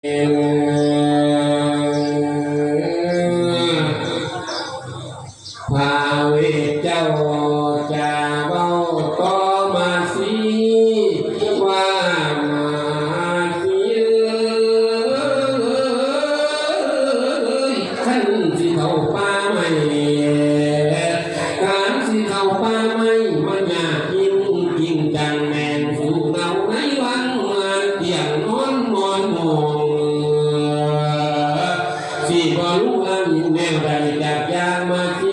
พาเวเจ้าจะเว้าต่อมาสิว่ามาสิขันสิเข้าป่าไม่การสิเข้าป่าไม่มันยากยิ่งจังแมนสู่เงาในวันเมื่อเที่ยงนอนมอนมองสิบ่รู้อันแนวใดจากยามาสิ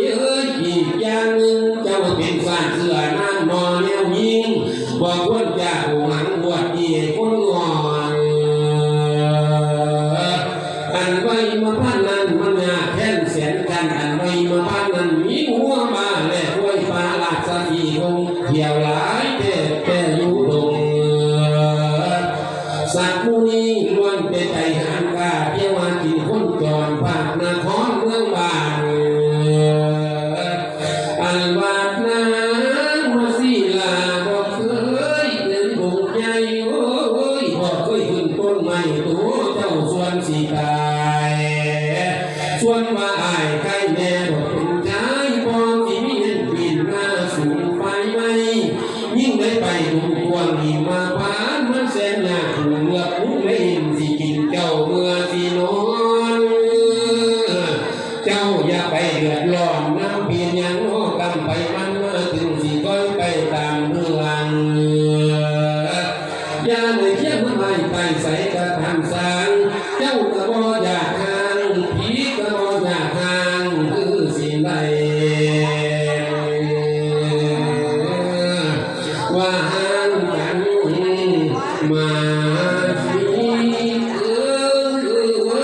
อีกอย่างหนึ่งเจ้าเป็นสารเสือนั่งนอนแนวยิงบอกควรจะหวังบวชดีคนงอนอันไว้มาพันนั้นมันยากแค่นแสนกันอันไว้มาพันนั้นมีหัวมาและห้วยฟ้าลาดสะอีคงเที่ยวหลายแต่อยู่ตรงสัตว์ผู้นี้ล้วนเป็นใจหันกาเที่ยวมากินคนจรภาคนครเมืองบ้านอันวาดนามาสิลาบอกเคยเดินบุกใหญ่โอ้ยบอกเคยขึ้นต้นไม้ตัวเจ้าส่วนสีตายส่วนว่า